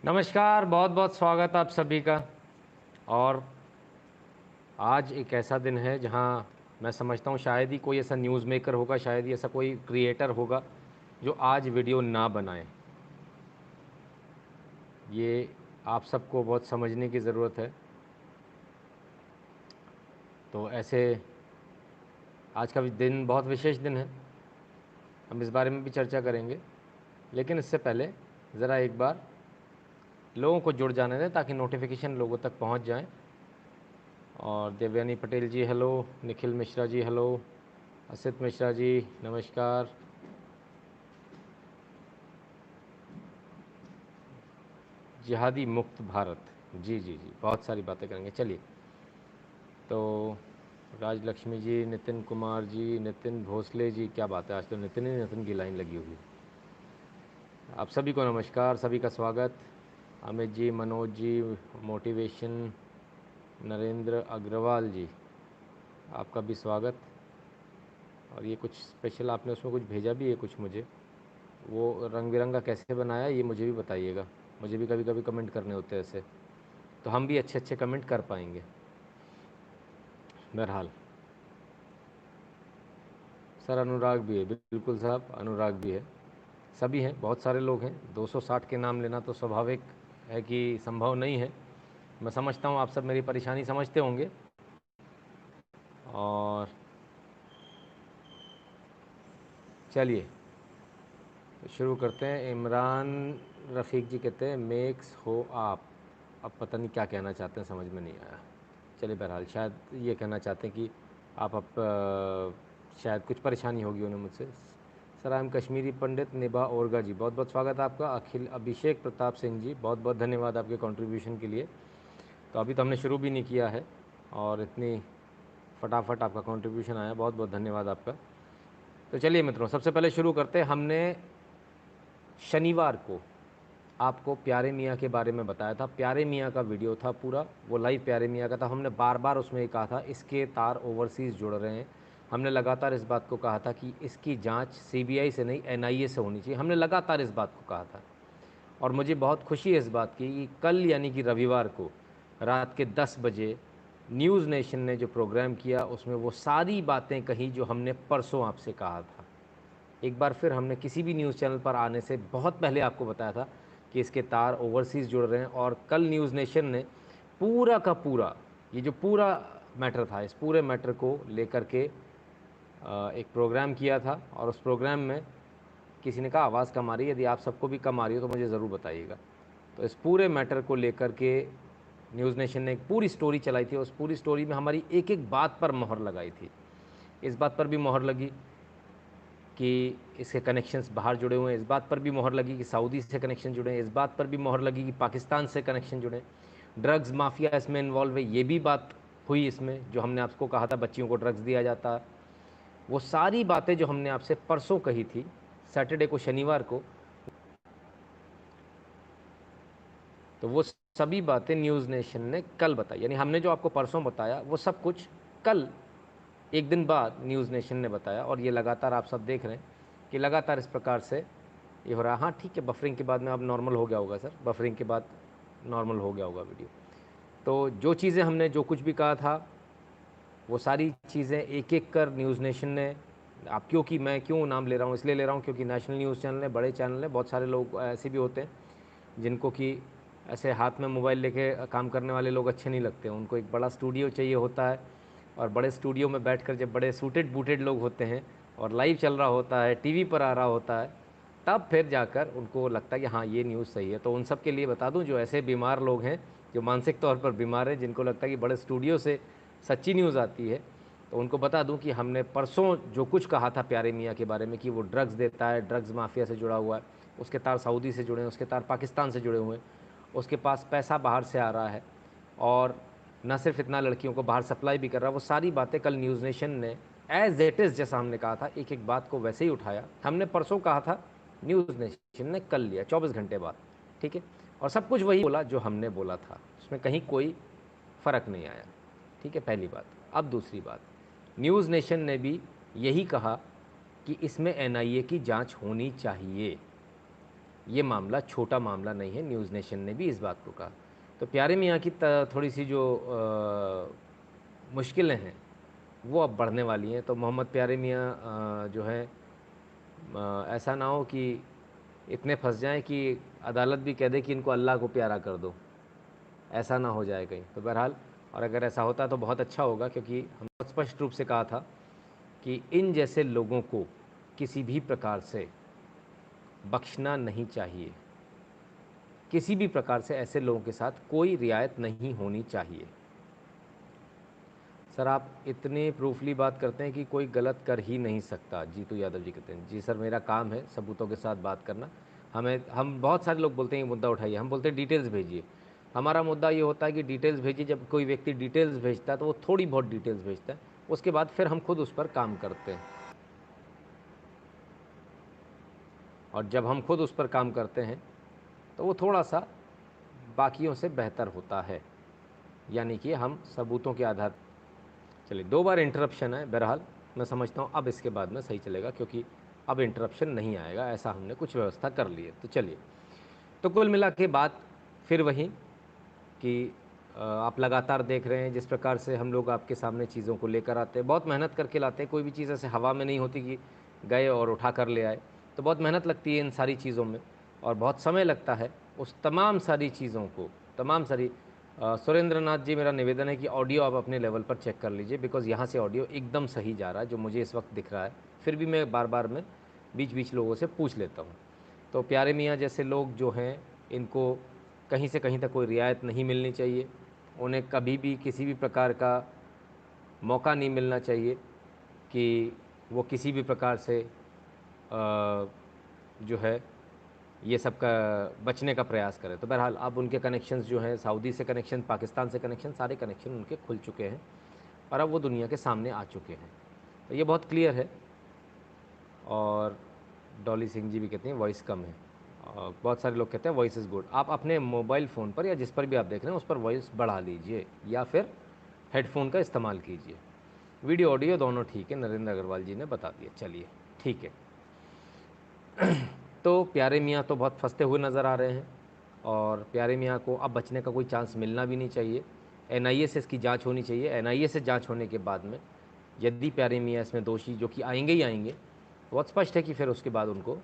नमस्कार, बहुत बहुत स्वागत आप सभी का। और आज एक ऐसा दिन है जहां मैं समझता हूं शायद ही कोई ऐसा न्यूज़ मेकर होगा, शायद ही ऐसा कोई क्रिएटर होगा जो आज वीडियो ना बनाए। ये आप सबको बहुत समझने की ज़रूरत है। तो ऐसे आज का दिन बहुत विशेष दिन है, हम इस बारे में भी चर्चा करेंगे। लेकिन इससे पहले ज़रा एक बार लोगों को जुड़ जाने दें ताकि नोटिफिकेशन लोगों तक पहुंच जाएं। और देवयानी पटेल जी हेलो, निखिल मिश्रा जी हेलो, असित मिश्रा जी नमस्कार, जिहादी मुक्त भारत, जी जी जी, बहुत सारी बातें करेंगे। चलिए, तो राजलक्ष्मी जी, नितिन कुमार जी, नितिन भोसले जी, क्या बात है, आज तो नितिन ही नितिन की लाइन लगी हुई है। आप सभी को नमस्कार, सभी का स्वागत। अमित जी, मनोज जी, मोटिवेशन, नरेंद्र अग्रवाल जी, आपका भी स्वागत। और ये कुछ स्पेशल आपने उसमें कुछ भेजा भी है कुछ मुझे, वो रंग बिरंगा कैसे बनाया ये मुझे भी बताइएगा। मुझे भी कभी कभी कमेंट करने होते हैं ऐसे, तो हम भी अच्छे अच्छे कमेंट कर पाएंगे। बहरहाल सर, अनुराग भी है, बिल्कुल साहब, अनुराग भी है, सभी हैं, बहुत सारे लोग हैं। 260 के नाम लेना तो स्वाभाविक है कि संभव नहीं है। मैं समझता हूँ आप सब मेरी परेशानी समझते होंगे। और चलिए तो शुरू करते हैं। इमरान रफ़ीक जी कहते हैं मेक्स हो आप। अब पता नहीं क्या कहना चाहते हैं, समझ में नहीं आया। चलिए, बहरहाल शायद ये कहना चाहते हैं कि आप शायद कुछ परेशानी होगी उन्हें मुझसे। सर आई एम कश्मीरी पंडित निभा ओरगा जी, बहुत बहुत स्वागत है आपका। अखिल अभिषेक प्रताप सिंह जी, बहुत बहुत धन्यवाद आपके कंट्रीब्यूशन के लिए। तो अभी तो हमने शुरू भी नहीं किया है और इतनी फटाफट आपका कंट्रीब्यूशन आया, बहुत बहुत धन्यवाद आपका। तो चलिए मित्रों, सबसे पहले शुरू करते हैं। हमने शनिवार को आपको प्यारे मियाँ के बारे में बताया था। प्यारे मियाँ का वीडियो था पूरा, वो लाइव प्यारे मियाँ का था। हमने बार बार उसमें ये कहा था इसके तार ओवरसीज़ जुड़ रहे हैं। हमने लगातार इस बात को कहा था कि इसकी जांच सीबीआई से नहीं एनआईए से होनी चाहिए। हमने लगातार इस बात को कहा था। और मुझे बहुत खुशी है इस बात की कि कल यानी कि रविवार को रात के 10 बजे न्यूज़ नेशन ने जो प्रोग्राम किया उसमें वो सारी बातें कही जो हमने परसों आपसे कहा था। एक बार फिर हमने किसी भी न्यूज़ चैनल पर आने से बहुत पहले आपको बताया था कि इसके तार ओवरसीज़ जुड़ रहे हैं। और कल न्यूज़ नेशन ने पूरा का पूरा ये जो पूरा मैटर था, इस पूरे मैटर को लेकर के एक प्रोग्राम किया था। और उस प्रोग्राम में किसी ने कहा आवाज़ कम आ रही है, यदि आप सबको भी कम आ रही हो तो मुझे ज़रूर बताइएगा। तो इस पूरे मैटर को लेकर के न्यूज़ नेशन ने एक पूरी स्टोरी चलाई थी। उस पूरी स्टोरी में हमारी एक एक बात पर मोहर लगाई थी। इस बात पर भी मोहर लगी कि इसके कनेक्शंस बाहर जुड़े हुए हैं, इस बात पर भी मोहर लगी कि सऊदी से कनेक्शन जुड़े हैं, इस बात पर भी मोहर लगी कि पाकिस्तान से कनेक्शन जुड़े, ड्रग्स माफिया इसमें इन्वॉल्व है, ये भी बात हुई इसमें। जो हमने आपको कहा था बच्चियों को ड्रग्स दिया जाता, वो सारी बातें जो हमने आपसे परसों कही थी, सैटरडे को, शनिवार को, तो वो सभी बातें न्यूज़ नेशन ने कल बताई। यानी हमने जो आपको परसों बताया वो सब कुछ कल एक दिन बाद न्यूज़ नेशन ने बताया। और ये लगातार आप सब देख रहे हैं कि लगातार इस प्रकार से ये हो रहा है। हाँ ठीक है, बफरिंग के बाद में अब नॉर्मल हो गया होगा सर, बफरिंग के बाद नॉर्मल हो गया होगा वीडियो। तो जो चीज़ें हमने जो कुछ भी कहा था वो सारी चीज़ें एक एक कर न्यूज़ नेशन ने, आप क्योंकि मैं क्यों नाम ले रहा हूँ, इसलिए ले रहा हूँ क्योंकि नेशनल न्यूज़ चैनल है, बड़े चैनल है। बहुत सारे लोग ऐसे भी होते हैं जिनको कि ऐसे हाथ में मोबाइल लेके काम करने वाले लोग अच्छे नहीं लगते, उनको एक बड़ा स्टूडियो चाहिए होता है। और बड़े स्टूडियो में बैठकर जब बड़े सूटेड बूटेड लोग होते हैं और लाइव चल रहा होता है, टीवी पर आ रहा होता है, तब फिर जाकर उनको लगता है कि हाँ ये न्यूज़ सही है। तो उन सब के लिए बता दूं, जो ऐसे बीमार लोग हैं, जो मानसिक तौर पर बीमार हैं, जिनको लगता है कि बड़े स्टूडियो से सच्ची न्यूज़ आती है, तो उनको बता दूं कि हमने परसों जो कुछ कहा था प्यारे मियाँ के बारे में कि वो ड्रग्स देता है, ड्रग्स माफिया से जुड़ा हुआ है, उसके तार सऊदी से जुड़े हैं, उसके तार पाकिस्तान से जुड़े हुए हैं, उसके पास पैसा बाहर से आ रहा है, और न सिर्फ इतना लड़कियों को बाहर सप्लाई भी कर रहा है। वो सारी बातें कल न्यूज़ नेशन ने एज इट इज़ जैसा हमने कहा था एक एक बात को वैसे ही उठाया। हमने परसों कहा था, न्यूज़ नेशन ने कल लिया 24 घंटे बाद, ठीक है। और सब कुछ वही बोला जो हमने बोला था, उसमें कहीं कोई फ़र्क नहीं आया, ठीक है, पहली बात। अब दूसरी बात, न्यूज़ नेशन ने भी यही कहा कि इसमें एनआईए की जांच होनी चाहिए। ये मामला छोटा मामला नहीं है, न्यूज़ नेशन ने भी इस बात को कहा। तो प्यारे मियाँ की थोड़ी सी जो मुश्किलें हैं वो अब बढ़ने वाली हैं। तो मोहम्मद प्यारे मियाँ जो है ऐसा ना हो कि इतने फंस जाएं कि अदालत भी कह दे कि इनको अल्लाह को प्यारा कर दो, ऐसा ना हो जाए कहीं। तो बहरहाल, और अगर ऐसा होता तो बहुत अच्छा होगा, क्योंकि हम बहुत स्पष्ट रूप से कहा था कि इन जैसे लोगों को किसी भी प्रकार से बख्शना नहीं चाहिए, किसी भी प्रकार से ऐसे लोगों के साथ कोई रियायत नहीं होनी चाहिए। सर आप इतने प्रूफली बात करते हैं कि कोई गलत कर ही नहीं सकता। जीतू यादव जी कहते हैं जी सर मेरा काम है सबूतों के साथ बात करना। हम बहुत सारे लोग बोलते हैं ये मुद्दा उठाइए, हम बोलते हैं डिटेल्स भेजिए। हमारा मुद्दा ये होता है कि डिटेल्स भेजिए। जब कोई व्यक्ति डिटेल्स भेजता है तो वो थोड़ी बहुत डिटेल्स भेजता है, उसके बाद फिर हम खुद उस पर काम करते हैं, और जब हम खुद उस पर काम करते हैं तो वो थोड़ा सा बाकियों से बेहतर होता है, यानी कि हम सबूतों के आधार। चलिए 2 बार इंटरप्शन है, बहरहाल मैं समझता हूँ अब इसके बाद में सही चलेगा, क्योंकि अब इंटरप्शन नहीं आएगा, ऐसा हमने कुछ व्यवस्था कर ली है। तो चलिए, तो कुल मिला के बात फिर वही कि आप लगातार देख रहे हैं जिस प्रकार से हम लोग आपके सामने चीज़ों को लेकर आते हैं, बहुत मेहनत करके लाते हैं। कोई भी चीज़ ऐसे हवा में नहीं होती कि गए और उठा कर ले आए, तो बहुत मेहनत लगती है इन सारी चीज़ों में, और बहुत समय लगता है उस तमाम सारी चीज़ों को, तमाम सारी। सुरेंद्र नाथ जी, मेरा निवेदन है कि ऑडियो आप अपने लेवल पर चेक कर लीजिए, बिकॉज़ यहाँ से ऑडियो एकदम सही जा रहा है जो मुझे इस वक्त दिख रहा है। फिर भी मैं बार बार में बीच बीच लोगों से पूछ लेता हूँ। तो प्यारे मियाँ जैसे लोग जो हैं, इनको कहीं से कहीं तक कोई रियायत नहीं मिलनी चाहिए। उन्हें कभी भी किसी भी प्रकार का मौका नहीं मिलना चाहिए कि वो किसी भी प्रकार से जो है ये सब का बचने का प्रयास करें। तो बहरहाल अब उनके कनेक्शंस जो हैं, सऊदी से कनेक्शन, पाकिस्तान से कनेक्शन, सारे कनेक्शन उनके खुल चुके हैं, और अब वो दुनिया के सामने आ चुके हैं। तो ये बहुत क्लियर है। और डॉली सिंह जी भी कहते हैं वॉइस कम है, और बहुत सारे लोग कहते हैं वॉइस इज़ गुड। आप अपने मोबाइल फ़ोन पर या जिस पर भी आप देख रहे हैं उस पर वॉइस बढ़ा लीजिए, या फिर हेडफोन का इस्तेमाल कीजिए। वीडियो ऑडियो दोनों ठीक है, नरेंद्र अग्रवाल जी ने बता दिया। चलिए ठीक है। तो प्यारे मियाँ तो बहुत फंसते हुए नज़र आ रहे हैं, और प्यारे मियाँ को अब बचने का कोई चांस मिलना भी नहीं चाहिए। एनआईए से इसकी जांच होनी चाहिए। एनआईए से जांच होने के बाद में यदि प्यारे मियाँ इसमें दोषी, जो कि आएंगे ही आएंगे, बहुत स्पष्ट है कि फिर उसके बाद उनको,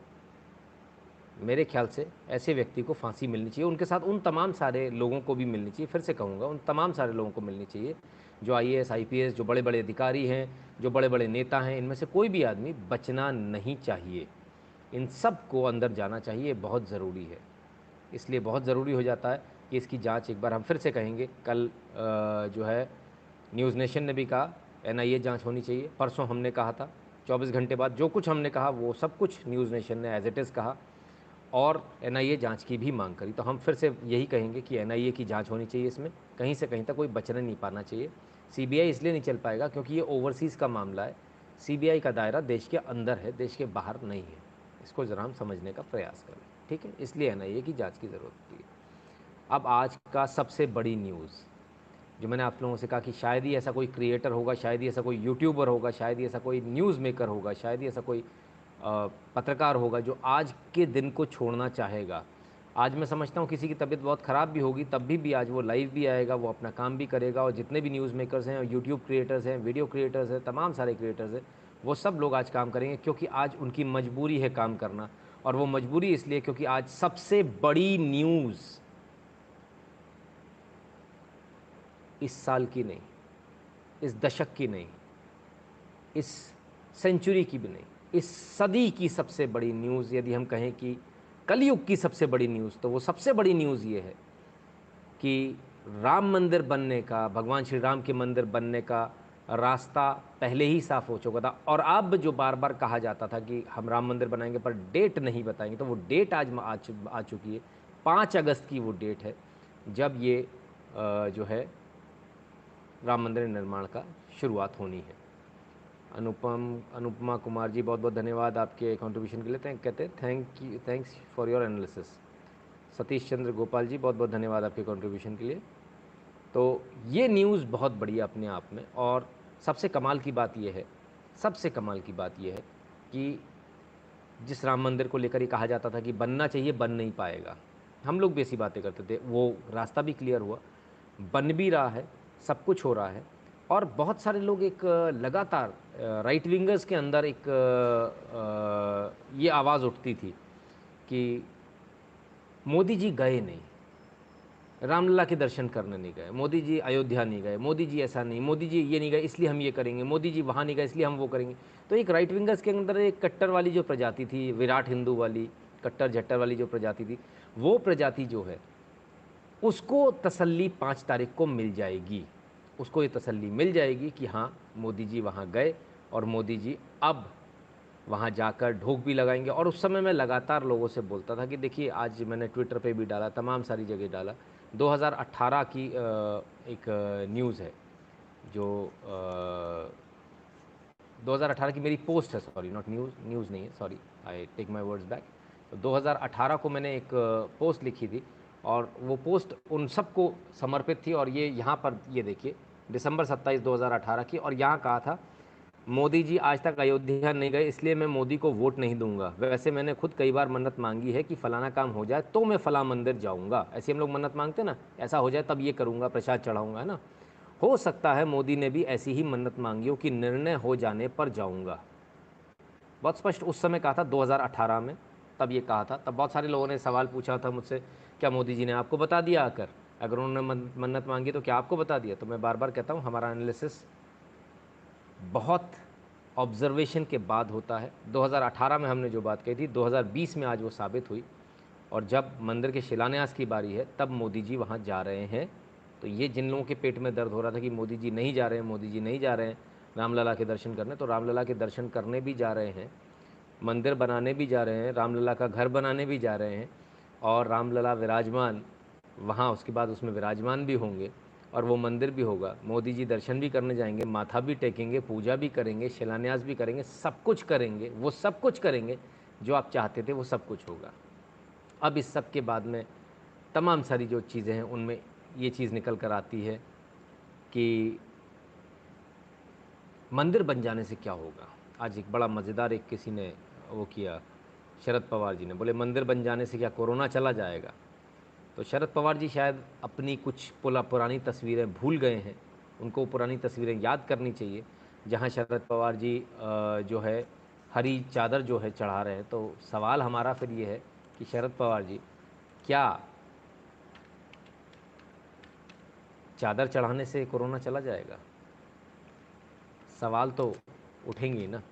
मेरे ख्याल से ऐसे व्यक्ति को फांसी मिलनी चाहिए। उनके साथ उन तमाम सारे लोगों को भी मिलनी चाहिए, फिर से कहूँगा उन तमाम सारे लोगों को मिलनी चाहिए जो आईएएस आईपीएस, जो बड़े बड़े अधिकारी हैं, जो बड़े बड़े नेता हैं, इनमें से कोई भी आदमी बचना नहीं चाहिए। इन सब को अंदर जाना चाहिए, बहुत ज़रूरी है। इसलिए बहुत ज़रूरी हो जाता है कि इसकी जांच एक बार हम फिर से कहेंगे। कल जो है न्यूज़ नेशन ने भी कहा एनआईए जांच होनी चाहिए। परसों हमने कहा था, 24 घंटे बाद जो कुछ हमने कहा वो सब कुछ न्यूज़ नेशन ने एज इट इज़ कहा, और एनआईए जांच की भी मांग करी। तो हम फिर से यही कहेंगे कि एनआईए की जांच होनी चाहिए। इसमें कहीं से कहीं तक कोई बचने नहीं पाना चाहिए। सीबीआई इसलिए नहीं चल पाएगा क्योंकि ये ओवरसीज़ का मामला है। सीबीआई का दायरा देश के अंदर है, देश के बाहर नहीं है। इसको ज़रा हम समझने का प्रयास करें, ठीक है। इसलिए एनआईए की जांच की ज़रूरत होती है। अब आज का सबसे बड़ी न्यूज़, जो मैंने आप लोगों से कहा कि शायद ही ऐसा कोई क्रिएटर होगा, शायद ही ऐसा कोई यूट्यूबर होगा, शायद ही ऐसा कोई न्यूज़ मेकर होगा, शायद ही ऐसा कोई पत्रकार होगा जो आज के दिन को छोड़ना चाहेगा। आज मैं समझता हूँ किसी की तबीयत बहुत ख़राब भी होगी, तब भी आज वो लाइव भी आएगा, वो अपना काम भी करेगा। और जितने भी न्यूज़ मेकर्स हैं, यूट्यूब क्रिएटर्स हैं, वीडियो क्रिएटर्स हैं, तमाम सारे क्रिएटर्स हैं, वो सब लोग आज काम करेंगे, क्योंकि आज उनकी मजबूरी है काम करना। और वो मजबूरी इसलिए क्योंकि आज सबसे बड़ी न्यूज़ इस साल की नहीं, इस दशक की नहीं, इस सेंचुरी की भी नहीं, इस सदी की सबसे बड़ी न्यूज़, यदि हम कहें कि कलयुग की सबसे बड़ी न्यूज़, तो वो सबसे बड़ी न्यूज़ ये है कि राम मंदिर बनने का, भगवान श्री राम के मंदिर बनने का रास्ता पहले ही साफ हो चुका था। और अब जो बार बार कहा जाता था कि हम राम मंदिर बनाएंगे पर डेट नहीं बताएंगे, तो वो डेट आज आ चुकी है। 5 अगस्त की वो डेट है जब ये जो है राम मंदिर निर्माण का शुरुआत होनी है। अनुपमा कुमार जी, बहुत बहुत धन्यवाद आपके कंट्रीब्यूशन के लिए। कहते हैं thanks for your analysis. Satish Chandra Gopal ji, बहुत बहुत धन्यवाद आपके कंट्रीब्यूशन के लिए। तो ये न्यूज़ बहुत बढ़िया अपने आप में। और सबसे कमाल की बात यह है, सबसे कमाल की बात यह है कि जिस राम मंदिर को लेकर ये कहा जाता था कि बनना चाहिए, बन नहीं पाएगा, हम लोग भी ऐसी बातें करते थे, वो रास्ता भी क्लियर हुआ, बन भी रहा है, सब कुछ हो रहा है। और बहुत सारे लोग एक लगातार राइट विंगर्स के अंदर एक ये आवाज़ उठती थी कि मोदी जी गए नहीं, रामलला के दर्शन करने नहीं गए, मोदी जी अयोध्या नहीं गए, मोदी जी ऐसा नहीं, मोदी जी ये नहीं गए इसलिए हम ये करेंगे, मोदी जी वहाँ नहीं गए इसलिए हम वो करेंगे। तो एक राइट विंगर्स के अंदर एक कट्टर वाली जो प्रजाति थी, विराट हिंदू वाली, कट्टर झट्टर वाली जो प्रजाति थी, वो प्रजाति जो है उसको तसल्ली 5 तारीख को मिल जाएगी, उसको ये तसल्ली मिल जाएगी कि हाँ मोदी जी वहाँ गए और मोदी जी अब वहाँ जाकर ढोक भी लगाएंगे। और उस समय मैं लगातार लोगों से बोलता था कि देखिए, आज मैंने ट्विटर पे भी डाला, तमाम सारी जगह डाला, 2018 की एक न्यूज़ है जो 2018 की मेरी पोस्ट है, सॉरी नॉट न्यूज़ नहीं है, sorry, I take my words back. तो 2018 को मैंने एक पोस्ट लिखी थी और वो पोस्ट उन सबको समर्पित थी। और ये यहाँ पर ये देखिए, दिसंबर 27 2018 की, और यहाँ कहा था, मोदी जी आज तक अयोध्या नहीं गए इसलिए मैं मोदी को वोट नहीं दूंगा। वैसे मैंने खुद कई बार मन्नत मांगी है कि फलाना काम हो जाए तो मैं फला मंदिर जाऊंगा। ऐसे हम लोग मन्नत मांगते ना, ऐसा हो जाए तब ये करूंगा, प्रसाद चढ़ाऊंगा, है ना। हो सकता है मोदी ने भी ऐसी ही मन्नत मांगी हो कि निर्णय हो जाने पर जाऊंगा। बहुत स्पष्ट उस समय कहा था 2018 में, तब ये कहा था। तब बहुत सारे लोगों ने सवाल पूछा था मुझसे, क्या मोदी जी ने आपको बता दिया आकर, अगर उन्होंने मन्नत मांगी तो क्या आपको बता दिया? तो मैं बार बार कहता हूँ, हमारा एनालिसिस बहुत ऑब्जर्वेशन के बाद होता है। 2018 में हमने जो बात कही थी, 2020 में आज वो साबित हुई। और जब मंदिर के शिलान्यास की बारी है तब मोदी जी वहाँ जा रहे हैं। तो ये जिन लोगों के पेट में दर्द हो रहा था कि मोदी जी नहीं जा रहे हैं, मोदी जी नहीं जा रहे हैं रामलला के दर्शन करने, तो रामलला के दर्शन करने भी जा रहे हैं, मंदिर बनाने भी जा रहे हैं, रामलला का घर बनाने भी जा रहे हैं, और रामलला विराजमान वहाँ उसके बाद उसमें विराजमान भी होंगे और वो मंदिर भी होगा। मोदी जी दर्शन भी करने जाएंगे, माथा भी टेकेंगे, पूजा भी करेंगे, शिलान्यास भी करेंगे, सब कुछ करेंगे, वो सब कुछ करेंगे जो आप चाहते थे, वो सब कुछ होगा। अब इस सब के बाद में तमाम सारी जो चीज़ें हैं उनमें ये चीज़ निकल कर आती है कि मंदिर बन जाने से क्या होगा। आज एक बड़ा मज़ेदार एक किसी ने वो किया, शरद पवार जी ने, बोले मंदिर बन जाने से क्या कोरोना चला जाएगा? तो शरद पवार जी शायद अपनी कुछ पुरानी तस्वीरें भूल गए हैं, उनको पुरानी तस्वीरें याद करनी चाहिए, जहां शरद पवार जी जो है हरी चादर जो है चढ़ा रहे हैं। तो सवाल हमारा फिर ये है कि शरद पवार जी, क्या चादर चढ़ाने से कोरोना चला जाएगा? सवाल तो उठेंगे ना।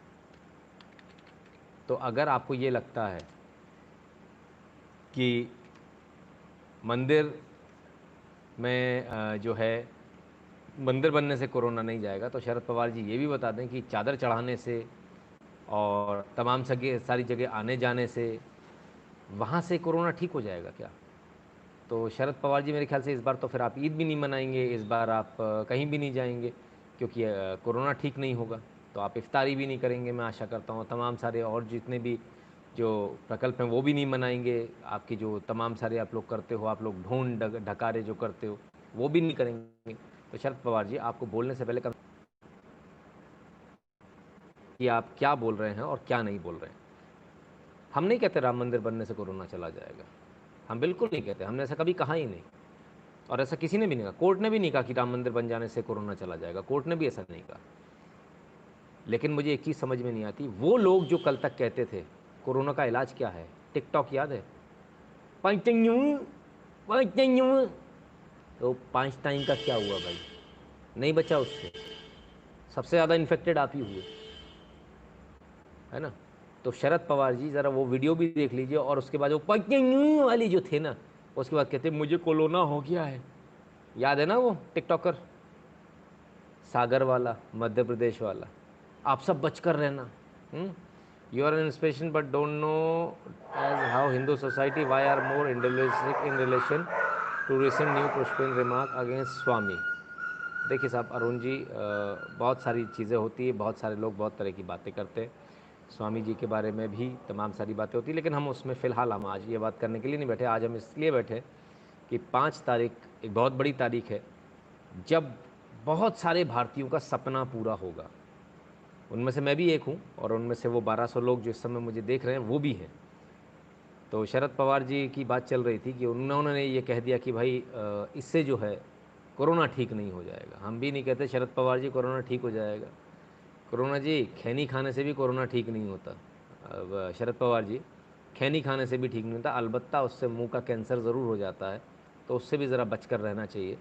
तो अगर आपको ये लगता है कि मंदिर में जो है मंदिर बनने से कोरोना नहीं जाएगा, तो शरद पवार जी ये भी बता दें कि चादर चढ़ाने से और तमाम सारी जगह आने जाने से वहाँ से कोरोना ठीक हो जाएगा क्या? तो शरद पवार जी, मेरे ख्याल से इस बार तो फिर आप ईद भी नहीं मनाएंगे, इस बार आप कहीं भी नहीं जाएंगे, क्योंकि कोरोना ठीक नहीं होगा। तो आप इफ्तारी भी नहीं करेंगे, मैं आशा करता हूँ। तमाम सारे और जितने भी जो प्रकल्प हैं वो भी नहीं मनाएंगे। आपकी जो तमाम सारे आप लोग करते हो, आप लोग ढोंढ ढकारे जो करते हो, वो भी नहीं करेंगे। तो शरद पवार जी, आपको बोलने से पहले कि आप क्या बोल रहे हैं और क्या नहीं बोल रहे हैं। हम नहीं कहते राम मंदिर बनने से कोरोना चला जाएगा, हम बिल्कुल नहीं कहते, हमने ऐसा कभी कहा ही नहीं। और ऐसा किसी ने भी नहीं कहा, कोर्ट ने भी नहीं कहा कि राम मंदिर बन जाने से कोरोना चला जाएगा, कोर्ट ने भी ऐसा नहीं कहा। लेकिन मुझे एक चीज़ समझ में नहीं आती, वो लोग जो कल तक कहते थे कोरोना का इलाज क्या है, टिकटॉक याद है, पंचयू पंचयू, तो 5 टाइम का क्या हुआ भाई? नहीं बचा उससे, सबसे ज़्यादा इन्फेक्टेड आप ही हुए, है ना। तो शरद पवार जी ज़रा वो वीडियो भी देख लीजिए, और उसके बाद वो पंचयू वाली जो थे ना, उसके बाद कहते मुझे कोरोना हो गया है। याद है ना वो टिकटॉकर सागर वाला, मध्य प्रदेश वाला? आप सब बचकर रहना। You are an inspiration but don't know as how Hindu society why are more individualistic in relation to recent new pushpin remark against Swami. देखिए साहब, अरुण जी, बहुत सारी चीज़ें होती है, बहुत सारे लोग बहुत तरह की बातें करते हैं, स्वामी जी के बारे में भी तमाम सारी बातें होती है, लेकिन हम उसमें फ़िलहाल हम आज ये बात करने के लिए नहीं बैठे। आज हम इसलिए बैठे कि 5 तारीख एक बहुत बड़ी तारीख है, जब बहुत सारे भारतीयों का सपना पूरा होगा। उनमें से मैं भी एक हूँ, और उनमें से वो 1200 लोग जो इस समय मुझे देख रहे हैं वो भी हैं। तो शरद पवार जी की बात चल रही थी कि उन्होंने ये कह दिया कि भाई इससे जो है कोरोना ठीक नहीं हो जाएगा। हम भी नहीं कहते शरद पवार जी कोरोना ठीक हो जाएगा। कोरोना जी खैनी खाने से भी कोरोना ठीक नहीं होता। अब शरद पवार जी, खैनी खाने से भी ठीक नहीं होता, अलबत्ता उससे मुंह का कैंसर ज़रूर हो जाता है, तो उससे भी ज़रा बचकर रहना चाहिए।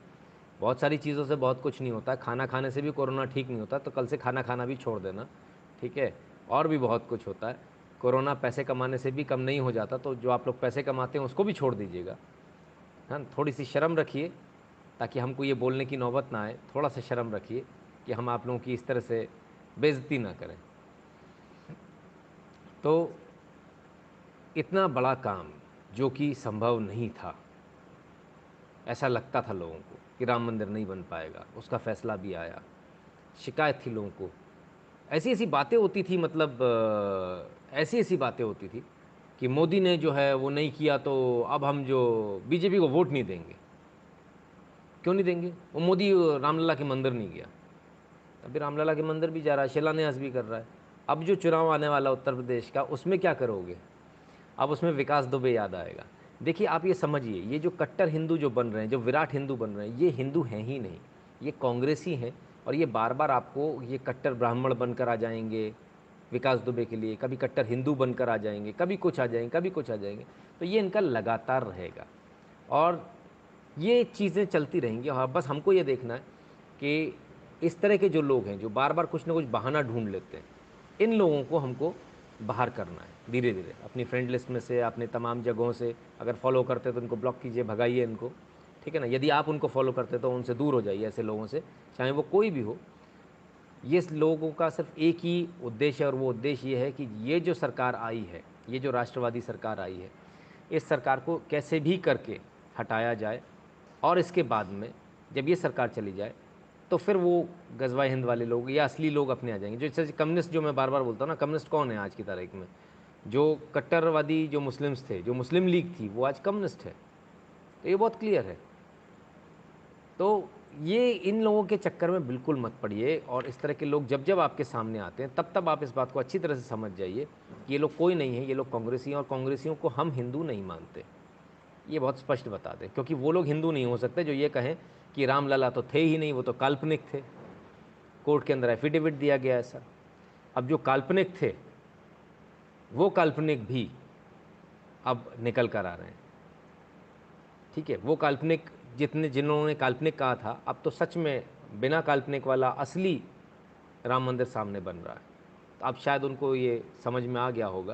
बहुत सारी चीज़ों से बहुत कुछ नहीं होता है। खाना खाने से भी कोरोना ठीक नहीं होता, तो कल से खाना खाना भी छोड़ देना, ठीक है। और भी बहुत कुछ होता है। कोरोना पैसे कमाने से भी कम नहीं हो जाता, तो जो आप लोग पैसे कमाते हैं उसको भी छोड़ दीजिएगा। हाँ, थोड़ी सी शर्म रखिए, ताकि हमको ये बोलने की नौबत ना आए। थोड़ा सा शर्म रखिए कि हम आप लोगों की इस तरह से बेइज्जती ना करें। तो इतना बड़ा काम जो कि संभव नहीं था, ऐसा लगता था लोगों को कि राम मंदिर नहीं बन पाएगा, उसका फैसला भी आया। शिकायत थी लोगों को, ऐसी ऐसी बातें होती थी, मतलब ऐसी ऐसी बातें होती थी कि मोदी ने जो है वो नहीं किया, तो अब हम जो बीजेपी को वोट नहीं देंगे। क्यों नहीं देंगे? वो मोदी रामलला के मंदिर नहीं गया, अभी रामलला के मंदिर भी जा रहा है, शिलान्यास भी कर रहा है। अब जो चुनाव आने वाला उत्तर प्रदेश का, उसमें क्या करोगे? अब उसमें विकास दुबे याद आएगा। देखिए, आप ये समझिए, ये जो कट्टर हिंदू जो बन रहे हैं, जो विराट हिंदू बन रहे हैं, ये हिंदू हैं ही नहीं, ये कांग्रेसी हैं। और ये बार बार आपको ये कट्टर ब्राह्मण बनकर आ जाएंगे विकास दुबे के लिए, कभी कट्टर हिंदू बनकर आ जाएंगे, कभी कुछ आ जाएंगे, कभी कुछ आ जाएंगे। तो ये इनका लगातार रहेगा, और ये चीज़ें चलती रहेंगी। और बस हमको ये देखना है कि इस तरह के जो लोग हैं, जो बार बार कुछ ना कुछ बहाना ढूंढ लेते हैं, इन लोगों को हमको बाहर करना है धीरे धीरे अपनी फ्रेंड लिस्ट में से, अपने तमाम जगहों से। अगर फॉलो करते तो इनको ब्लॉक कीजिए, भगाइए इनको, ठीक है ना। यदि आप उनको फॉलो करते तो उनसे दूर हो जाइए, ऐसे लोगों से, चाहे वो कोई भी हो। ये लोगों का सिर्फ एक ही उद्देश्य है, और वो उद्देश्य ये है कि ये जो सरकार आई है, ये जो राष्ट्रवादी सरकार आई है, इस सरकार को कैसे भी करके हटाया जाए। और इसके बाद में जब ये सरकार चली जाए, तो फिर वो गजवाए हिंद वाले लोग या असली लोग अपने आ जाएंगे। जो जैसे कम्युनिस्ट, जो मैं बार बार बोलता हूँ ना, कम्युनिस्ट कौन है आज की तारीख में? जो कट्टरवादी जो मुस्लिम्स थे, जो मुस्लिम लीग थी, वो आज कम्युनिस्ट है। तो ये बहुत क्लियर है। तो ये इन लोगों के चक्कर में बिल्कुल मत पड़िए, और इस तरह के लोग जब जब आपके सामने आते हैं, तब तब आप इस बात को अच्छी तरह से समझ जाइए कि ये लोग कोई नहीं है, ये लोग कांग्रेसी हैं, और कांग्रेसियों को हम हिंदू नहीं मानते। ये बहुत स्पष्ट बता दें, क्योंकि वो लोग हिंदू नहीं हो सकते जो ये कहें कि रामलला तो थे ही नहीं, वो तो काल्पनिक थे। कोर्ट के अंदर एफिडेविट दिया गया ऐसा। अब जो काल्पनिक थे, वो काल्पनिक भी अब निकल कर आ रहे हैं, ठीक है। वो काल्पनिक, जिन्होंने काल्पनिक कहा था, अब तो सच में बिना काल्पनिक वाला असली राम मंदिर सामने बन रहा है। तो अब शायद उनको ये समझ में आ गया होगा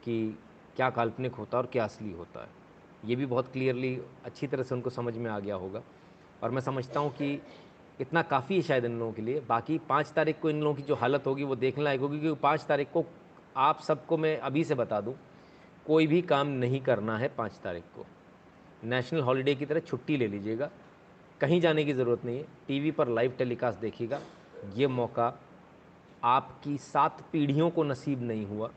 कि क्या काल्पनिक होता है और क्या असली होता है। ये भी बहुत क्लियरली, अच्छी तरह से उनको समझ में आ गया होगा। और मैं समझता हूँ कि इतना काफ़ी है शायद इन लोगों के लिए। बाकी 5 तारीख को इन लोगों की जो हालत होगी वो देखने लायक होगी, क्योंकि 5 तारीख को आप सबको मैं अभी से बता दूँ, कोई भी काम नहीं करना है। 5 तारीख को नेशनल हॉलीडे की तरह छुट्टी ले लीजिएगा, कहीं जाने की ज़रूरत नहीं है। टीवी पर लाइव टेलीकास्ट देखिएगा। ये मौका आपकी 7 पीढ़ियों को नसीब नहीं हुआ।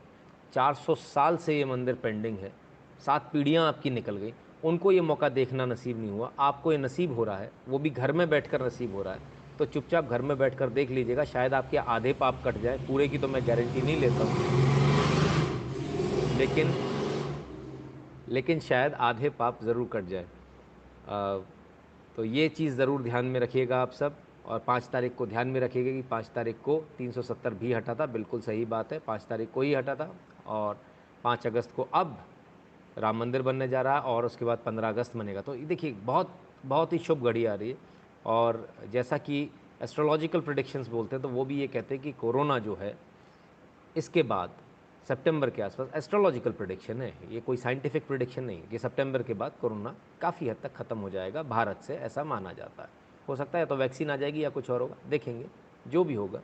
400 साल से ये मंदिर पेंडिंग है, 7 पीढ़ियाँ आपकी निकल गई, उनको ये मौका देखना नसीब नहीं हुआ। आपको ये नसीब हो रहा है, वो भी घर में बैठकर नसीब हो रहा है। तो चुपचाप घर में बैठकर देख लीजिएगा, शायद आपके आधे पाप कट जाए, पूरे की तो मैं गारंटी नहीं लेता हूँ, लेकिन लेकिन शायद आधे पाप ज़रूर कट जाए। तो ये चीज़ ज़रूर ध्यान में रखिएगा आप सब। और 5 तारीख को ध्यान में रखिएगा कि 5 तारीख को 370 भी हटा था, बिल्कुल सही बात है, 5 तारीख को ही हटा था। और 5 अगस्त को अब राम मंदिर बनने जा रहा है, और उसके बाद 15 अगस्त बनेगा। तो ये देखिए, बहुत बहुत ही शुभ घड़ी आ रही है। और जैसा कि एस्ट्रोलॉजिकल प्रिडिक्शंस बोलते हैं, तो वो भी ये कहते हैं कि कोरोना जो है, इसके बाद सितंबर के आसपास, एस्ट्रोलॉजिकल प्रिडिक्शन है ये, कोई साइंटिफिक प्रिडिक्शन नहीं है, कि सितंबर के बाद कोरोना काफ़ी हद तक ख़त्म हो जाएगा भारत से, ऐसा माना जाता है। हो सकता है तो वैक्सीन आ जाएगी या कुछ और होगा, देखेंगे जो भी होगा।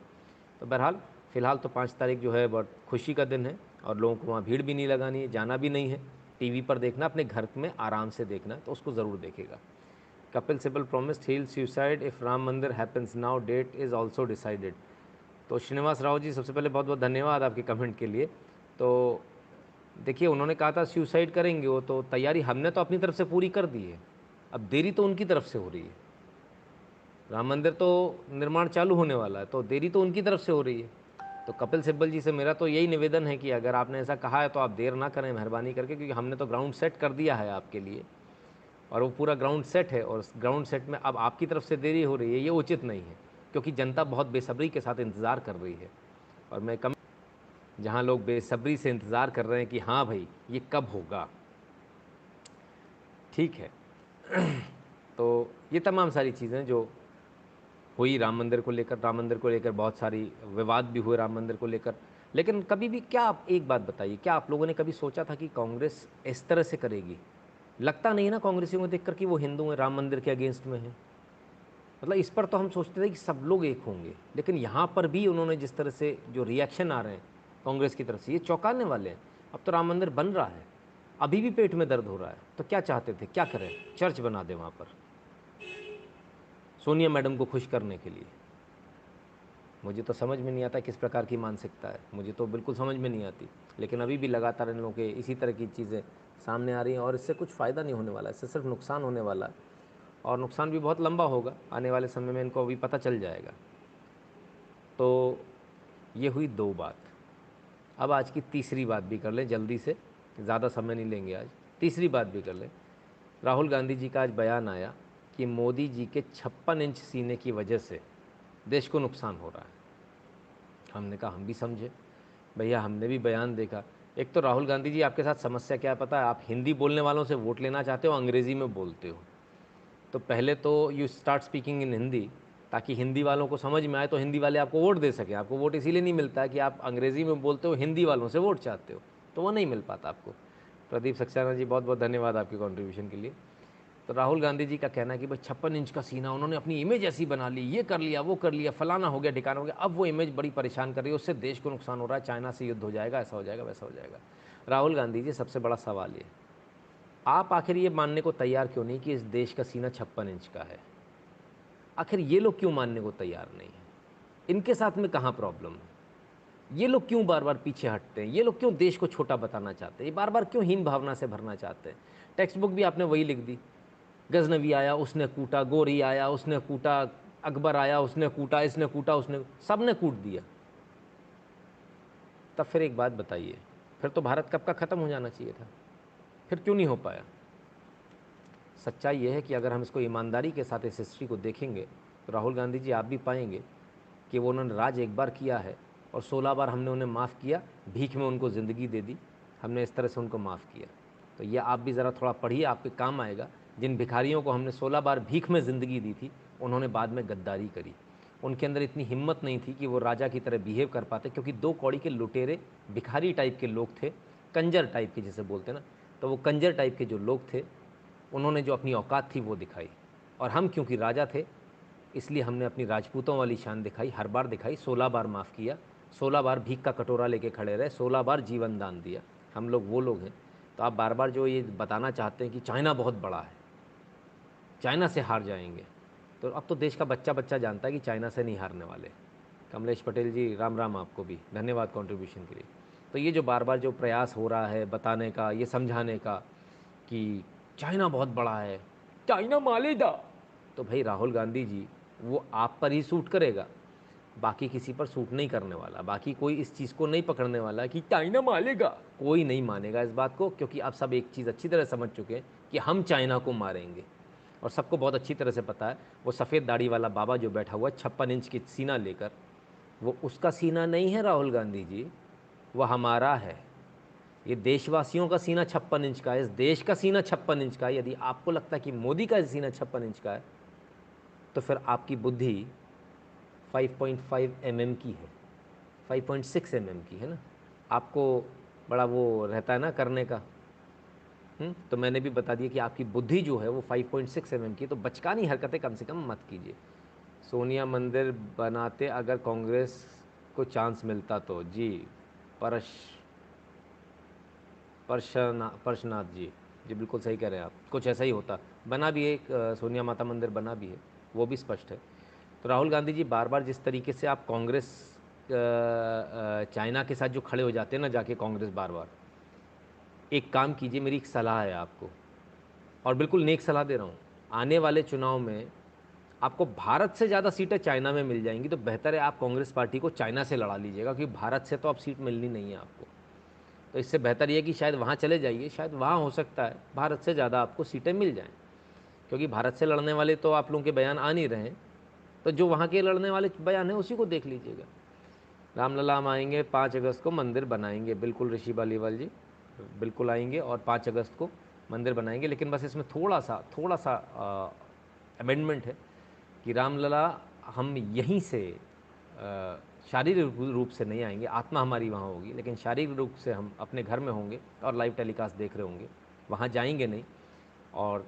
तो बहरहाल फ़िलहाल तो 5 तारीख जो है बहुत खुशी का दिन है, और लोगों को वहाँ भीड़ भी नहीं लगानी है, जाना भी नहीं है। टीवी पर देखना, अपने घर में आराम से देखना, तो उसको ज़रूर देखेगा। Kapil Sibal promised he'll suicide if Ram मंदिर happens now, that is also decided. तो श्रीनिवास राव जी, सबसे पहले बहुत बहुत धन्यवाद आपके कमेंट के लिए। तो देखिए, उन्होंने कहा था सुसाइड करेंगे वो, तो तैयारी हमने तो अपनी तरफ से पूरी कर दी है। अब देरी तो उनकी तरफ से हो रही है। राम मंदिर तो निर्माण चालू होने वाला है, तो देरी तो उनकी तरफ से हो रही है। तो कपिल सिब्बल जी से मेरा तो यही निवेदन है कि अगर आपने ऐसा कहा है तो आप देर ना करें मेहरबानी करके, क्योंकि हमने तो ग्राउंड सेट कर दिया है आपके लिए, और वो पूरा ग्राउंड सेट है, और उस ग्राउंड सेट में अब आपकी तरफ से देरी हो रही है, ये उचित नहीं है, क्योंकि जनता बहुत बेसब्री के साथ इंतज़ार कर रही है। और मैं कम जहाँ लोग बेसब्री से इंतज़ार कर रहे हैं कि हाँ भाई ये कब होगा, ठीक है। तो ये तमाम सारी चीज़ें जो हुई राम मंदिर को लेकर, राम मंदिर को लेकर बहुत सारी विवाद भी हुए राम मंदिर को लेकर, लेकिन कभी भी क्या, आप एक बात बताइए, क्या आप लोगों ने कभी सोचा था कि कांग्रेस इस तरह से करेगी? लगता नहीं ना कांग्रेसियों को देखकर कि वो हिंदू हैं, राम मंदिर के अगेंस्ट में हैं। मतलब इस पर तो हम सोचते थे कि सब लोग एक होंगे, लेकिन यहाँ पर भी उन्होंने जिस तरह से जो रिएक्शन आ रहे हैं कांग्रेस की तरफ से, ये चौंकाने वाले हैं। अब तो राम मंदिर बन रहा है, अभी भी पेट में दर्द हो रहा है, तो क्या चाहते थे, क्या करें, चर्च बना दें वहाँ पर सोनिया मैडम को खुश करने के लिए? मुझे तो समझ में नहीं आता किस प्रकार की मानसिकता है, मुझे तो बिल्कुल समझ में नहीं आती। लेकिन अभी भी लगातार इन लोगों के इसी तरह की चीज़ें सामने आ रही हैं, और इससे कुछ फ़ायदा नहीं होने वाला है, इससे सिर्फ नुकसान होने वाला है, और नुकसान भी बहुत लंबा होगा, आने वाले समय में इनको अभी पता चल जाएगा। तो ये हुई दो बात। अब आज की तीसरी बात भी कर लें जल्दी से, ज़्यादा समय नहीं लेंगे आज, तीसरी बात भी कर लें। राहुल गांधी जी का आज बयान आया कि मोदी जी के 56 इंच सीने की वजह से देश को नुकसान हो रहा है। हमने कहा हम भी समझे भैया, हमने भी बयान देखा। एक तो राहुल गांधी जी, आपके साथ समस्या क्या है पता है, आप हिंदी बोलने वालों से वोट लेना चाहते हो, अंग्रेज़ी में बोलते हो। तो पहले तो you start speaking in Hindi, ताकि हिंदी वालों को समझ में आए, तो हिंदी वाले आपको वोट दे सकें। आपको वोट इसीलिए नहीं मिलता है कि आप अंग्रेज़ी में बोलते हो, हिंदी वालों से वोट चाहते हो, तो वो नहीं मिल पाता आपको। प्रदीप सक्सेना जी, बहुत बहुत धन्यवाद आपके कॉन्ट्रीब्यूशन के लिए। तो राहुल गांधी जी का कहना है कि भाई 56 इंच का सीना, उन्होंने अपनी इमेज ऐसी बना ली, ये कर लिया, वो कर लिया, फलाना हो गया, ठिकाना हो गया, अब वो इमेज बड़ी परेशान कर रही है, उससे देश को नुकसान हो रहा है, चाइना से युद्ध हो जाएगा, ऐसा हो जाएगा, वैसा हो जाएगा। राहुल गांधी जी, सबसे बड़ा सवाल ये, आप आखिर ये मानने को तैयार क्यों नहीं कि इस देश का सीना 56 इंच का है? आखिर ये लोग क्यों मानने को तैयार नहीं है? इनके साथ में कहाँ प्रॉब्लम है? ये लोग क्यों बार बार पीछे हटते हैं? ये लोग क्यों देश को छोटा बताना चाहते हैं? ये बार बार क्यों हीन भावना से भरना चाहते हैं? टेक्स्ट बुक भी आपने वही लिख दी, गजनवी आया उसने कूटा, गोरी आया उसने कूटा, अकबर आया उसने कूटा, इसने कूटा, उसने, सब ने कूट दिया। तब फिर एक बात बताइए, फिर तो भारत कब का ख़त्म हो जाना चाहिए था, फिर क्यों नहीं हो पाया? सच्चाई ये है कि अगर हम इसको ईमानदारी के साथ इस हिस्ट्री को देखेंगे, तो राहुल गांधी जी, आप भी पाएंगे कि वो, उन्होंने राज एक बार किया है और 16 बार हमने उन्हें माफ़ किया, भीख में उनको ज़िंदगी दे दी, हमने इस तरह से उनको माफ़ किया। तो ये आप भी ज़रा थोड़ा पढ़िए, आपके काम आएगा। जिन भिखारियों को हमने 16 बार भीख में ज़िंदगी दी थी, उन्होंने बाद में गद्दारी करी। उनके अंदर इतनी हिम्मत नहीं थी कि वो राजा की तरह बिहेव कर पाते, क्योंकि दो कौड़ी के लुटेरे, भिखारी टाइप के लोग थे, कंजर टाइप के जिसे बोलते ना, तो वो कंजर टाइप के जो लोग थे, उन्होंने जो अपनी औकात थी वो दिखाई। और हम क्योंकि राजा थे, इसलिए हमने अपनी राजपूतों वाली शान दिखाई, हर बार दिखाई, 16 बार माफ़ किया, 16 बार भीख का कटोरा लेके खड़े रहे, 16 बार जीवन दान दिया। हम लोग वो लोग हैं। तो आप बार बार जो ये बताना चाहते हैं कि चाइना बहुत बड़ा है, चाइना से हार जाएंगे, तो अब तो देश का बच्चा बच्चा जानता है कि चाइना से नहीं हारने वाले। कमलेश पटेल जी, राम राम, आपको भी धन्यवाद कंट्रीब्यूशन के लिए। तो ये जो बार बार जो प्रयास हो रहा है बताने का, ये समझाने का कि चाइना बहुत बड़ा है, चाइना मालेगा, तो भाई राहुल गांधी जी, वो आप पर ही सूट करेगा, बाकी किसी पर सूट नहीं करने वाला। बाकी कोई इस चीज़ को नहीं पकड़ने वाला कि चाइना मारेगा, कोई नहीं मानेगा इस बात को, क्योंकि आप सब एक चीज़ अच्छी तरह समझ चुके हैं कि हम चाइना को मारेंगे। और सबको बहुत अच्छी तरह से पता है, वो सफ़ेद दाढ़ी वाला बाबा जो बैठा हुआ है 56 इंच की सीना लेकर, वो उसका सीना नहीं है राहुल गांधी जी, वो हमारा है। ये देशवासियों का सीना 56 इंच का है, इस देश का सीना 56 इंच का है। यदि आपको लगता है कि मोदी का सीना 56 इंच का है, तो फिर आपकी बुद्धि 5.5 mm की है, 5.6 mm की है ना। आपको बड़ा वो रहता है ना करने का। तो मैंने भी बता दिया कि आपकी बुद्धि जो है वो 5.6 mm की, तो बचकानी हरकतें कम से कम मत कीजिए। सोनिया मंदिर बनाते अगर कांग्रेस को चांस मिलता तो, जी परश परशनाथ जी, जी बिल्कुल सही कह रहे हैं आप, कुछ ऐसा ही होता। बना भी है एक सोनिया माता मंदिर बना भी है, वो भी स्पष्ट है। तो राहुल गांधी जी, बार बार जिस तरीके से आप कांग्रेस चाइना के साथ जो खड़े हो जाते हैं ना जाके कांग्रेस, बार बार, एक काम कीजिए, मेरी एक सलाह है आपको, और बिल्कुल नेक सलाह दे रहा हूँ। आने वाले चुनाव में आपको भारत से ज़्यादा सीटें चाइना में मिल जाएंगी, तो बेहतर है आप कांग्रेस पार्टी को चाइना से लड़ा लीजिएगा, क्योंकि भारत से तो अब सीट मिलनी नहीं है आपको। तो इससे बेहतर ये कि शायद वहाँ चले जाइए, शायद वहाँ हो सकता है भारत से ज़्यादा आपको सीटें मिल जाएँ, क्योंकि भारत से लड़ने वाले तो आप लोगों के बयान आ नहीं रहे हैं। तो जो वहाँ के लड़ने वाले बयान हैं उसी को देख लीजिएगा। रामलला हम आएंगे 5 अगस्त को मंदिर बनाएंगे, बिल्कुल ऋषि बालीवाल जी, बिल्कुल आएंगे और 5 अगस्त को मंदिर बनाएंगे। लेकिन बस इसमें थोड़ा सा अमेंडमेंट है कि रामलला हम यहीं से शारीरिक रूप से नहीं आएंगे, आत्मा हमारी वहाँ होगी, लेकिन शारीरिक रूप से हम अपने घर में होंगे और लाइव टेलीकास्ट देख रहे होंगे, वहाँ जाएंगे नहीं। और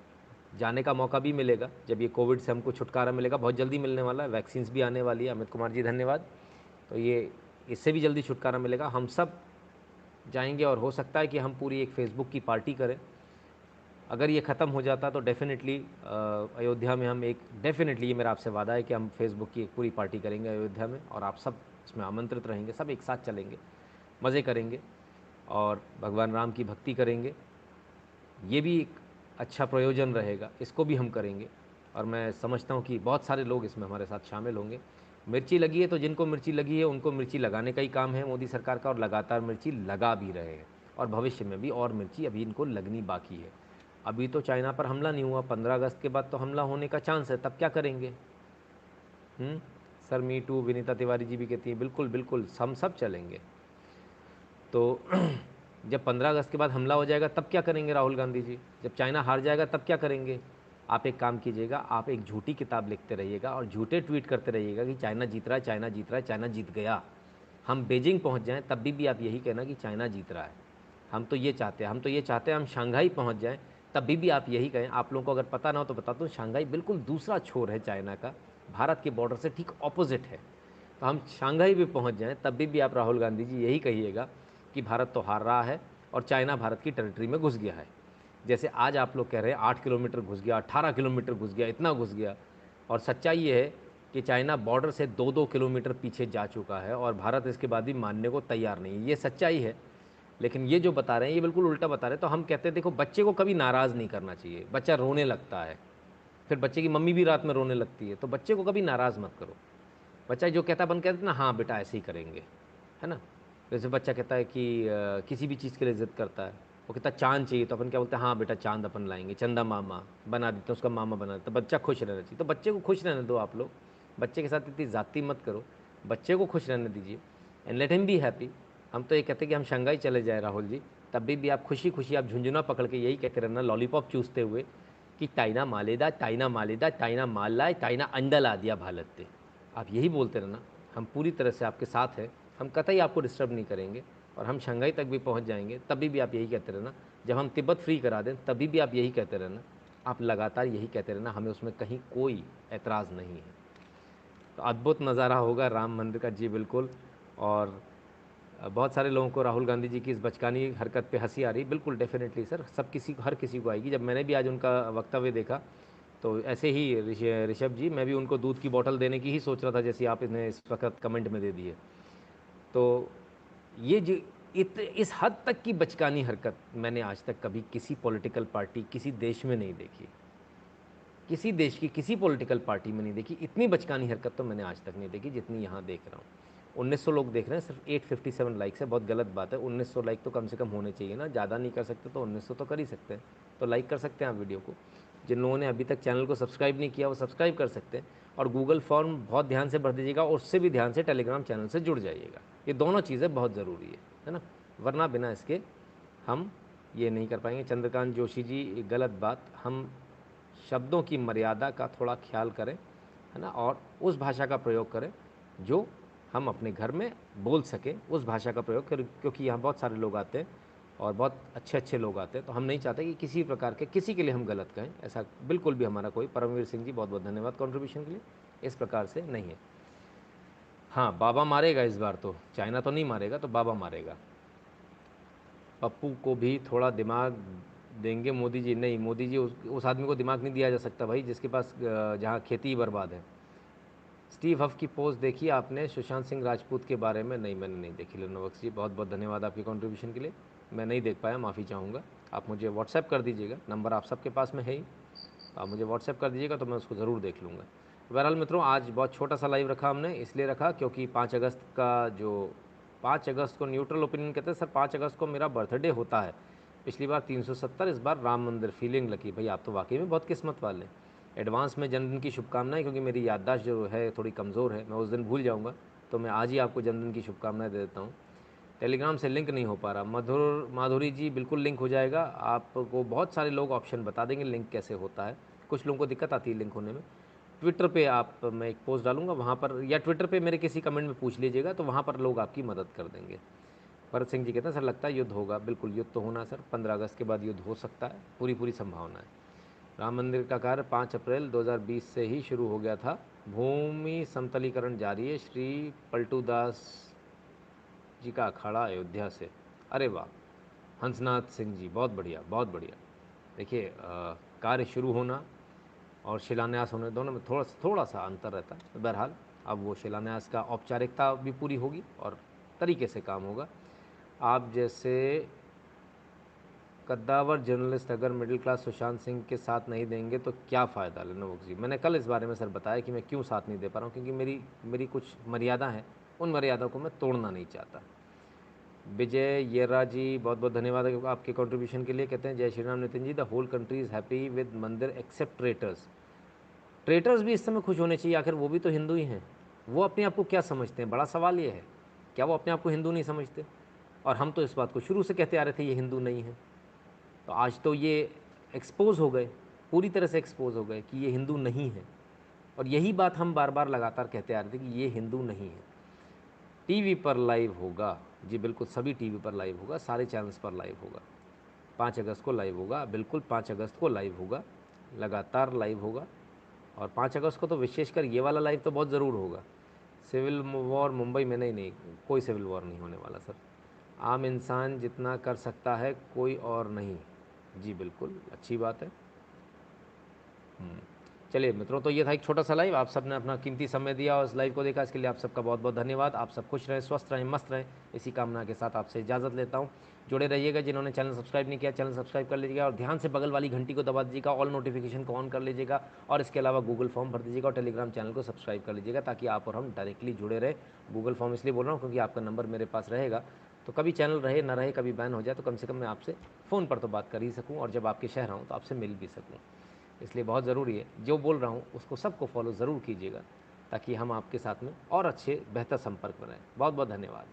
जाने का मौका भी मिलेगा जब ये कोविड से हमको छुटकारा मिलेगा, बहुत जल्दी मिलने वाला है, वैक्सीन्स भी आने वाली है, अमित कुमार जी धन्यवाद। तो ये इससे भी जल्दी छुटकारा मिलेगा, हम सब जाएंगे और हो सकता है कि हम पूरी एक फेसबुक की पार्टी करें। अगर ये ख़त्म हो जाता तो डेफिनेटली अयोध्या में हम एक डेफिनेटली, ये मेरा आपसे वादा है कि हम फेसबुक की एक पूरी पार्टी करेंगे अयोध्या में, और आप सब इसमें आमंत्रित रहेंगे, सब एक साथ चलेंगे, मज़े करेंगे और भगवान राम की भक्ति करेंगे। ये भी एक अच्छा प्रयोजन रहेगा, इसको भी हम करेंगे। और मैं समझता हूँ कि बहुत सारे लोग इसमें हमारे साथ शामिल होंगे। मिर्ची लगी है तो जिनको मिर्ची लगी है उनको मिर्ची लगाने का ही काम है मोदी सरकार का, और लगातार मिर्ची लगा भी रहे हैं, और भविष्य में भी और मिर्ची अभी इनको लगनी बाकी है। अभी तो चाइना पर हमला नहीं हुआ, 15 अगस्त के बाद तो हमला होने का चांस है, तब क्या करेंगे? Sir me too, Vinita Tiwari ji भी कहती हैं बिल्कुल बिल्कुल हम सब चलेंगे। तो जब 15 अगस्त के बाद हमला हो जाएगा तब क्या करेंगे राहुल गांधी जी? जब चाइना हार जाएगा तब क्या करेंगे? आप एक काम कीजिएगा, आप एक झूठी किताब लिखते रहिएगा और झूठे ट्वीट करते रहिएगा कि चाइना जीत रहा है, चाइना जीत रहा है, चाइना जीत गया। हम बीजिंग पहुंच जाएं तब भी आप यही कहना कि चाइना जीत रहा है। हम तो ये चाहते हैं, हम शंघाई पहुंच जाएं तब भी आप यही कहें। आप लोगों को अगर पता ना हो तो बताता हूँ, शंघाई बिल्कुल दूसरा छोर है चाइना का, भारत के बॉर्डर से ठीक ऑपोजिट है। तो हम शंघाई भी पहुंच जाएं तब भी आप राहुल गांधी जी यही कहिएगा कि भारत तो हार रहा है और चाइना भारत की टेरिटरी में घुस गया है। जैसे आज आप लोग कह रहे हैं 8 किलोमीटर घुस गया, 18 किलोमीटर घुस गया, इतना घुस गया। और सच्चाई ये है कि चाइना बॉर्डर से 2-2 किलोमीटर पीछे जा चुका है और भारत इसके बाद भी मानने को तैयार नहीं है। ये सच्चाई है। लेकिन ये जो बता रहे हैं ये बिल्कुल उल्टा बता रहे हैं। तो हम कहते हैं देखो, बच्चे को कभी नाराज़ नहीं करना चाहिए। बच्चा रोने लगता है, फिर बच्चे की मम्मी भी रात में रोने लगती है, तो बच्चे को कभी नाराज़ मत करो। बच्चा जो कहता है अपन कहते हैं ना, हाँ बेटा ऐसे ही करेंगे, है ना। जैसे बच्चा कहता है कि किसी भी चीज़ के लिए ज़िद करता है, वो कहता है चाँद चाहिए, तो अपन क्या बोलते हैं, हाँ बेटा चाँद अपन लाएंगे, चंदा मामा बना देते हैं, उसका मामा बना देते हैं। बच्चा खुश रहना चाहिए, तो बच्चे को खुश रहने दो आप लोग। बच्चे के साथ इतनी ज़्यादती मत करो, बच्चे को खुश रहने दीजिए and let him be happy. हम तो ये कहते हैं कि हम शंघाई चले जाए राहुल जी, तब भी आप खुशी खुशी आप झुंझुना पकड़ के यही कहते रहना, लॉलीपॉप चूसते हुए कि चाइना मालेदा, चाइना मालेदा, चाइना माल लाए, चाइना अंडा ला दिया भारत पे। आप यही बोलते रहना, हम पूरी तरह से आपके साथ हैं, हम कतई आपको डिस्टर्ब नहीं करेंगे। और हम शंघाई तक भी पहुंच जाएंगे तभी भी आप यही कहते रहना। जब हम तिब्बत फ्री करा दें तभी भी आप यही कहते रहना। आप लगातार यही कहते रहना, हमें उसमें कहीं कोई ऐतराज़ नहीं है। तो अद्भुत नज़ारा होगा राम मंदिर का, जी बिल्कुल। और बहुत सारे लोगों को राहुल गांधी जी की इस बचकानी हरकत पे हंसी आ रही, बिल्कुल डेफिनेटली सर, सब किसी हर किसी को आएगी। जब मैंने भी आज उनका वक्तव्य देखा तो ऐसे ही ऋषभ जी, मैं भी उनको दूध की बोतल देने की ही सोच रहा था, जैसे आप इन्हें इस वक्त कमेंट में दे दिए। तो ये जो इस हद तक की बचकानी हरकत मैंने आज तक कभी किसी पॉलिटिकल पार्टी, किसी देश में नहीं देखी, किसी देश की किसी पॉलिटिकल पार्टी में नहीं देखी। इतनी बचकानी हरकत तो मैंने आज तक नहीं देखी जितनी यहाँ देख रहा हूँ। 1900 लोग देख रहे हैं, सिर्फ 857 लाइक्स है, बहुत गलत बात है। 1900 लाइक तो कम से कम होने चाहिए ना, ज़्यादा नहीं कर सकते तो 1900 तो कर ही सकते हैं। तो लाइक कर सकते हैं आप वीडियो को। जिन लोगों ने अभी तक चैनल को सब्सक्राइब नहीं किया वो सब्सक्राइब कर सकते हैं, और गूगल फॉर्म बहुत ध्यान से भर दीजिएगा, और उससे भी ध्यान से टेलीग्राम चैनल से जुड़ जाइएगा। ये दोनों चीज़ें बहुत ज़रूरी है ना, वरना बिना इसके हम ये नहीं कर पाएंगे। चंद्रकांत जोशी जी, गलत बात, हम शब्दों की मर्यादा का थोड़ा ख्याल करें, है ना, और उस भाषा का प्रयोग करें जो हम अपने घर में बोल सकें, उस भाषा का प्रयोग करें, क्योंकि यहाँ बहुत सारे लोग आते हैं और बहुत अच्छे अच्छे लोग आते हैं। तो हम नहीं चाहते कि किसी प्रकार के किसी के लिए हम गलत कहें, ऐसा बिल्कुल भी हमारा कोई। परमवीर सिंह जी बहुत बहुत धन्यवाद कंट्रीब्यूशन के लिए। इस प्रकार से नहीं है। हाँ, बाबा मारेगा इस बार, तो चाइना तो नहीं मारेगा, तो बाबा मारेगा। पप्पू को भी थोड़ा दिमाग देंगे मोदी जी। नहीं मोदी जी, उस आदमी को दिमाग नहीं दिया जा सकता भाई जिसके पास जहाँ खेती ही बर्बाद है। स्टीव हफ की पोस्ट देखी आपने सुशांत सिंह राजपूत के बारे में? नहीं मैंने नहीं देखी। लनोवक्स जी बहुत बहुत धन्यवाद आपके कंट्रीब्यूशन के लिए, मैं नहीं देख पाया, माफ़ी चाहूँगा। आप मुझे व्हाट्सएप कर दीजिएगा, नंबर आप सबके पास में है ही, आप मुझे व्हाट्सएप कर दीजिएगा तो मैं उसको ज़रूर देख लूँगा। बहरहाल मित्रों, आज बहुत छोटा सा लाइव रखा हमने, इसलिए रखा क्योंकि 5 अगस्त का जो 5 अगस्त को न्यूट्रल ओपिनियन कहते हैं। सर 5 अगस्त को मेरा बर्थडे होता है। पिछली बार 370, इस बार राम मंदिर। Feeling lucky. भाई आप तो वाकई में बहुत किस्मत वाले। एडवांस में जन्मदिन की शुभकामनाएं, क्योंकि मेरी याददाश्त जो है थोड़ी कमज़ोर है, मैं उस दिन भूल जाऊँगा, तो मैं आज ही आपको जन्मदिन की शुभकामनाएं दे देता हूँ। टेलीग्राम से लिंक नहीं हो पा रहा। माधुरी जी बिल्कुल लिंक हो जाएगा। आपको बहुत सारे लोग ऑप्शन बता देंगे लिंक कैसे होता है। कुछ लोगों को दिक्कत आती है लिंक होने में। ट्विटर पे आप, मैं एक पोस्ट डालूंगा वहाँ पर, या ट्विटर पे मेरे किसी कमेंट में पूछ लीजिएगा, तो वहाँ पर लोग आपकी मदद कर देंगे। भरत सिंह जी कहते हैं सर लगता है युद्ध होगा। बिल्कुल युद्ध तो होना सर, 15 अगस्त के बाद युद्ध हो सकता है, पूरी पूरी संभावना है। राम मंदिर का कार्य 5 अप्रैल 2020 से ही शुरू हो गया था। भूमि समतलीकरण जारी है। श्री पलटू दास जी का अखाड़ा अयोध्या से। अरे वाह, हंसनाथ सिंह जी बहुत बढ़िया, बहुत बढ़िया। देखिए कार्य शुरू होना और शिलान्यास होने, दोनों में थोड़ा सा अंतर रहता है। बहरहाल अब वो शिलान्यास का औपचारिकता भी पूरी होगी और तरीके से काम होगा। आप जैसे कद्दावर जर्नलिस्ट अगर मिडिल क्लास सुशांत सिंह के साथ नहीं देंगे तो क्या फ़ायदा। लेनोवो जी, मैंने कल इस बारे में सर बताया कि मैं क्यों साथ नहीं दे पा रहा हूँ, क्योंकि मेरी कुछ मर्यादा हैं, उन मर्यादा को मैं तोड़ना नहीं चाहता। विजय येरा जी बहुत बहुत धन्यवाद है आपके कंट्रीब्यूशन के लिए। कहते हैं जय Shri Ram Nitin ji, the whole country is happy with mandir except traitors. Traitors भी इस समय खुश होने चाहिए, आखिर वो भी तो हिंदू ही हैं। वो अपने आप को क्या समझते हैं, बड़ा सवाल ये है। क्या वो अपने आप को हिंदू नहीं समझते? और हम तो इस बात को शुरू से कहते आ रहे थे ये हिंदू नहीं है। तो आज तो ये एक्सपोज हो गए, पूरी तरह से एक्सपोज हो गए कि ये हिंदू नहीं है। और यही बात हम बार बार लगातार कहते आ रहे थे कि ये हिंदू नहीं है। टीवी पर लाइव होगा जी, बिल्कुल सभी टीवी पर लाइव होगा, सारे चैनल्स पर लाइव होगा। 5 अगस्त को लाइव होगा, बिल्कुल 5 अगस्त को लाइव होगा, लगातार लाइव होगा। और 5 अगस्त को तो विशेषकर ये वाला लाइव तो बहुत ज़रूर होगा। सिविल वॉर मुंबई में, नहीं, कोई सिविल वॉर नहीं होने वाला सर। आम इंसान जितना कर सकता है कोई और नहीं। जी बिल्कुल, अच्छी बात है। चलिए मित्रों, तो ये था एक छोटा सा लाइव। आप सब ने अपना कीमती समय दिया और इस लाइव को देखा, इसके लिए आप सबका बहुत बहुत धन्यवाद। आप सब खुश रहें, स्वस्थ रहें, मस्त रहें, इसी कामना के साथ आपसे इजाज़त लेता हूँ। जुड़े रहिएगा। जिन्होंने चैनल सब्सक्राइब नहीं किया, चैनल सब्सक्राइब कर लीजिएगा और ध्यान से बगल वाली घंटी को दबा दीजिएगा, ऑल नोटिफिकेशन को ऑन कर लीजिएगा। और इसके अलावा गूगल फॉर्म भर दीजिएगा और टेलीग्राम चैनल को सब्सक्राइब कर लीजिएगा, ताकि आप और हम डायरेक्टली जुड़े रहे। गूगल फॉर्म इसलिए बोल रहा हूँ क्योंकि आपका नंबर मेरे पास रहेगा, तो कभी चैनल रहे ना रहे, कभी बैन हो जाए, तो कम से कम मैं आपसे फ़ोन पर तो बात कर ही सकूँ, और जब आपके शहर आऊँ तो आपसे मिल भी सकूँ। इसलिए बहुत ज़रूरी है, जो बोल रहा हूँ उसको सबको फॉलो ज़रूर कीजिएगा, ताकि हम आपके साथ में और अच्छे बेहतर संपर्क बनाएं। बहुत बहुत धन्यवाद।